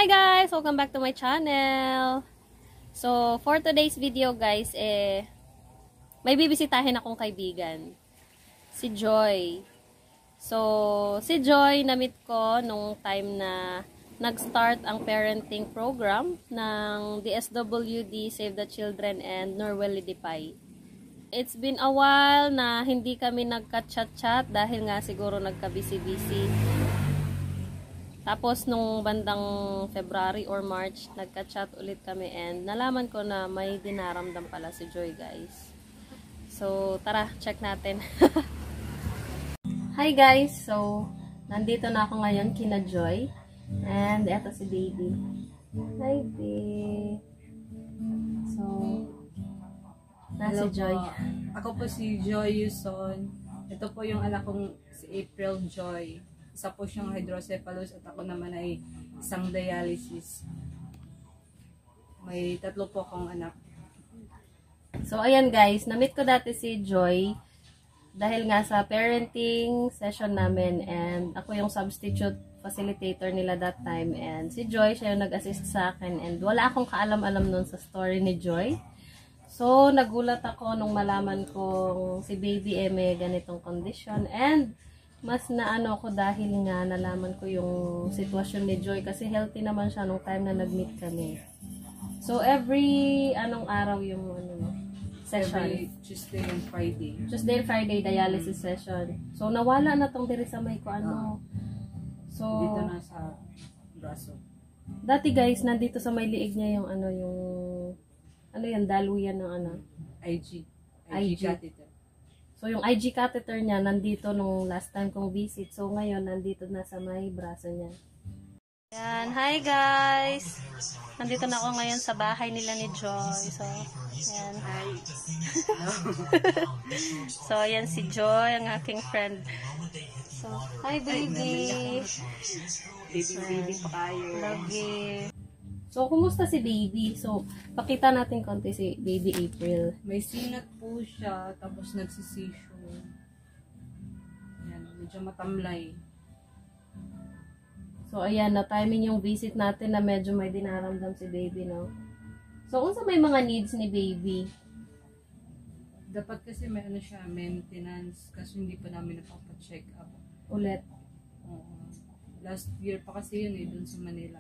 Hi guys! Welcome back to my channel. So, for today's video guys, may bibisitahin akong kaibigan. Si Joy. So, si Joy, na-meet ko nung time na nag-start ang parenting program ng DSWD, Save the Children, and Norwell Lidipay. It's been a while na hindi kami nagka-chat-chat dahil nga siguro nagka-busy-busy. Tapos nung bandang February or March, nagka-chat ulit kami and nalaman ko na may dinaramdam pala si Joy guys. So tara, check natin. Hi guys! So, nandito na ako ngayon kina Joy. And eto si baby. Hi baby! So, nasa Joy. Ako po si Joy Yuson. Ito po yung anak kong si April Joy. Isa po siyang hydrocephalus at ako naman ay isang dialysis. May 3 po akong anak. So, ayan guys, na-meet ko dati si Joy dahil nga sa parenting session namin and ako yung substitute facilitator nila that time and si Joy, siya yung nag-assist sa akin and wala akong kaalam-alam nun sa story ni Joy. So, nagulat ako nung malaman kong si baby may ganitong condition and mas naano ako dahil nga nalaman ko yung sitwasyon ni Joy kasi healthy naman siya nung time na nag-meet kami. So, every anong araw yung session? Every Tuesday and Friday. Tuesday and Friday dialysis session. So, nawala na tong diri sa may ko So, dito na sa braso. Dati guys, nandito sa may liig niya yung yung daluyan ng IG catheter. So, yung IG catheter niya, nandito nung last time kong visit. So, ngayon, nandito na sa may braso niya. Ayan. Hi, guys! Nandito na ako ngayon sa bahay nila ni Joy. So, ayan. Hi! So, ayan si Joy, ang aking friend. So, hi, baby! Baby pa kayo. Love you. So, kumusta si baby? So, pakita natin konti si baby April. May sinat po siya, tapos nagsisisyo. Ayan, medyo matamlay. So, ayan, na-timing yung visit natin na medyo may dinaramdam si baby, no? So, kung sa may mga needs ni baby? Dapat kasi may siya, maintenance, kasi hindi pa namin napapa-check up. Ulit. Last year pa kasi yun dun sa Manila.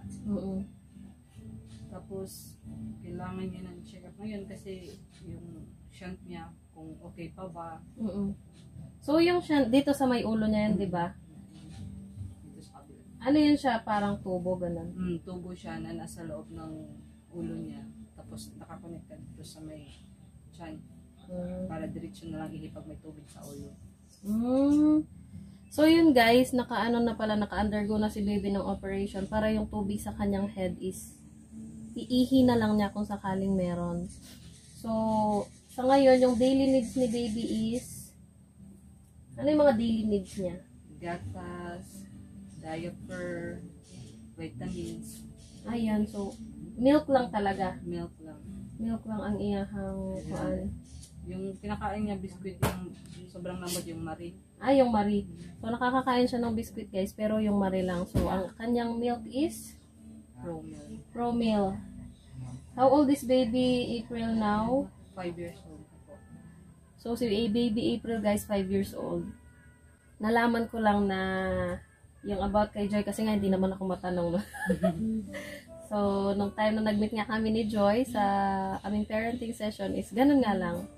Tapos, kailangan niya ng check-up ngayon kasi yung shunt niya, kung okay pa ba. So, yung shunt, dito sa may ulo niya yan, di ba? Dito sa kabila. Ano yun siya? Parang tubo, ganun? Tubo siya na nasa loob ng ulo niya. Tapos, nakakonect dito sa may chan. Para diretso na lang ihipag may tubig sa ulo. So, yun guys, naka-undergo na si baby ng operation para yung tubig sa kanyang head is iihi na lang niya kung sakaling meron. So, sa ngayon, yung daily needs ni baby is, ano yung mga daily needs niya? Gatas, diaper, vitamins. Ayan, so, milk lang talaga. Milk lang. Milk lang ang iyahang kuan. Yung kinakain niya, biskuit, yung sobrang lamot, yung Marie. Yung Marie. So, nakakakain siya ng biskuit guys, pero yung Marie lang. So, ang kanyang milk is? Promil. How old is baby April now? 5 years old po. So, si baby April guys, 5 years old. Nalaman ko lang na yung about kay Joy, kasi nga hindi naman ako matanong. So, nung time na nag-meet nga kami ni Joy sa aming parenting session is ganun nga lang.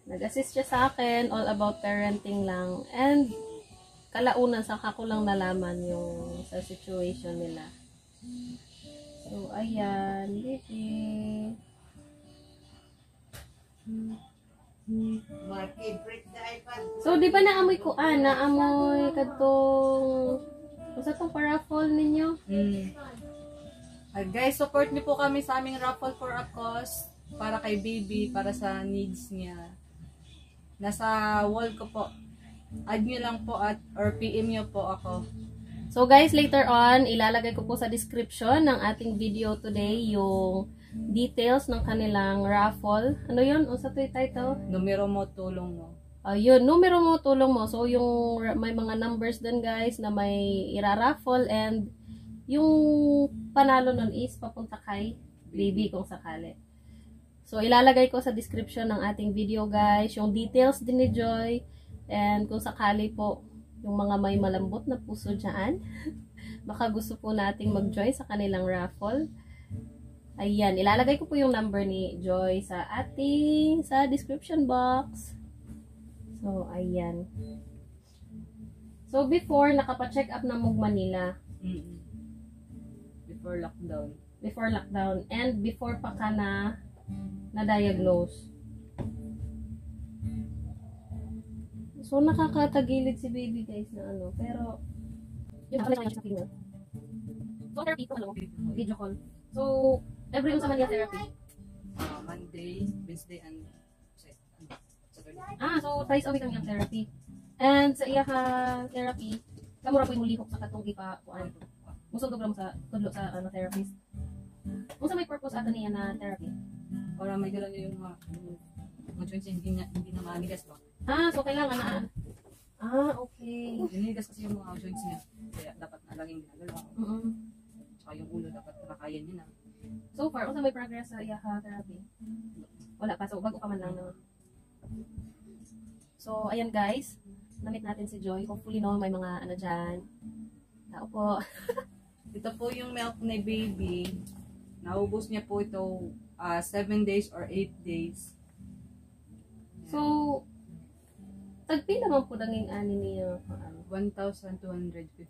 Nag-assist siya sa akin, all about parenting lang. And, kalaunan, saka ko lang nalaman yung sa situation nila. So, ayan, baby. So, di ba naamoy ko, naamoy katong, sa itong paraffol ninyo? Guys, support niyo po kami sa aming raffle for a cause para kay baby, para sa needs niya. Nasa wall ko po. Add nyo lang po or PM nyo po ako. So guys, later on, ilalagay ko po sa description ng ating video today yung details ng kanilang raffle. Ano yun? Unsa to yung title? Numero mo, tulong mo. Yun, numero mo, tulong mo. So yung may mga numbers dun guys na may iraraffle and yung panalo nun is papunta kay baby kung sakali. So, ilalagay ko sa description ng ating video guys, yung details din ni Joy. And kung sakali po, yung mga may malambot na puso dyan, baka gusto po nating mag-join sa kanilang raffle. Ayan, ilalagay ko po yung number ni Joy sa description box. So, ayan. So, before, nakapa-check up na Mug Manila. Before lockdown. Before lockdown. And before pa ka na-diagnose. So, nakakatagilid si baby guys na ano. Pero, yun, nakakalaga niya sa finger. So, therapy ko, ano, video call. So, every sa Manila therapy. Monday, Wednesday, and Saturday. So, twice a week ang iyang therapy. And sa iya therapy, kamura po yung mulihok sa katong ipa, kuan. Musog mo sa tudlo sa therapist. Kung sa may purpose ato niya na therapy? Para may gala niya yung mga joints hindi na manigas ba? So kailangan na. Okay. Manigas kasi yung mga joints niya. Kaya dapat na laging ginagalaw. Tsaka yung ulo dapat nakakayan niya na. So far, kung sa may progress sa iya therapy? Wala pa. So, bago pa man lang na. So, ayan guys. Namit natin si Joy. Hopefully no, may mga ano dyan. Tao po. Ito po yung milk ni baby. Naubos niya po ito 7 days or 8 days. So, tagpi naman po danging ani niya. 1,250.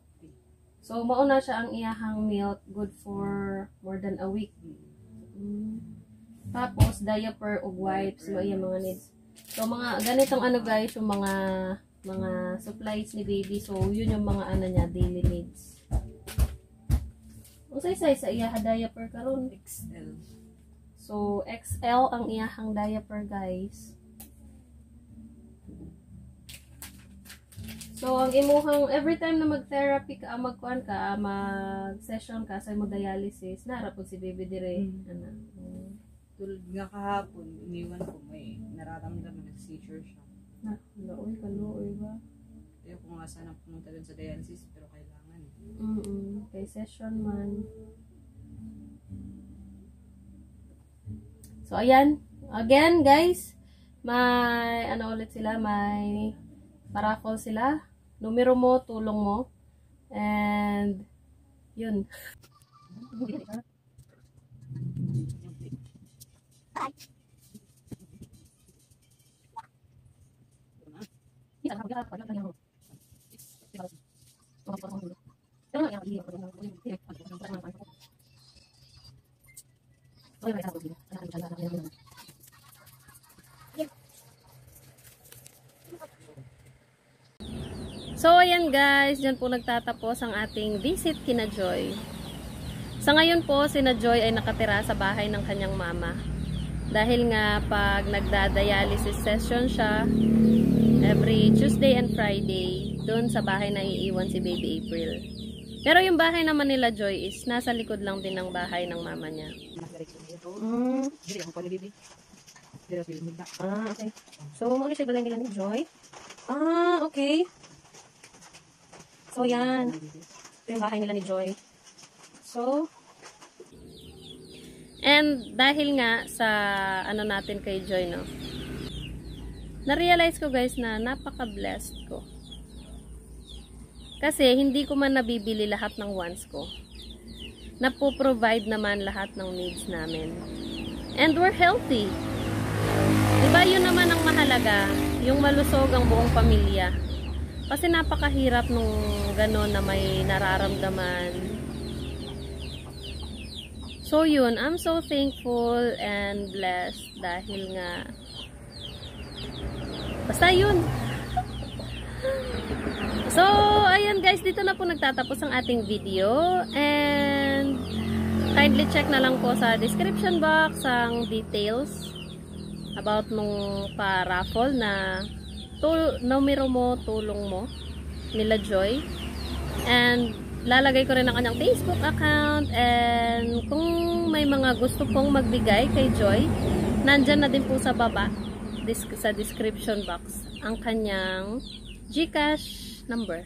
So, mauna siya ang iyahang milk. Good for more than a week. Tapos, diaper o wipes. Mo iya mga needs. So, mga ganitong ano guys, yung mga supplies ni baby. So, yun yung mga ano niya, daily needs. Usay-say sa iyahang diaper karon XL. So, XL ang iyahang diaper guys. So, ang imuhang, every time na mag-therapy ka, mag-kuan ka, mag-session ka sa mo dialysis, narapod si baby dire. Tulad nga kahapon, iniwan ko may nararamdaman na seizure siya. Kaluoy ba? Kaya ko nga sana pumunta dun sa dialysis, pero kailangan eh. Kay session man. So, ayan. Again, guys, may, ano ulit sila, may paraffle sila. Numero mo, tulong mo. And, yun. So, ayan guys, dyan po nagtatapos ang ating visit kina Joy. Sa ngayon po, sina Joy ay nakatira sa bahay ng kanyang mama. Dahil nga, pag nagda-dialysis session siya, every Tuesday and Friday, doon sa bahay na iiwan si Baby April. Pero yung bahay naman nila Joy is nasa likod lang din ng bahay ng mama niya. Okay. So, mag-isip ba lang nila ni Joy? Okay. So, yan. Ito yung bahay nila ni Joy. So, and dahil nga sa ano natin kay Joy, no? Na-realize ko guys na napaka-blessed ko. Kasi hindi ko man nabibili lahat ng wants ko. Napo-provide naman lahat ng needs namin. And we're healthy. Diba yun naman ang mahalaga, yung malusog ang buong pamilya. Kasi napakahirap nung gano'n na may nararamdaman. So yun, I'm so thankful and blessed dahil nga basta yun. So, ayan guys, dito na po nagtatapos ang ating video and kindly check na lang po sa description box ang details about nung pa-raffle na numero mo, tulong mo nila Joy. And lalagay ko rin ang kanyang Facebook account and kung may mga gusto pong magbigay kay Joy, nandyan na din po sa baba sa description box ang kanyang GCash number.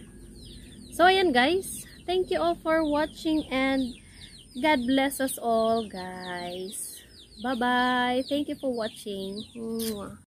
So ayan guys, thank you all for watching and God bless us all, guys. Bye-bye. Thank you for watching. Mwah.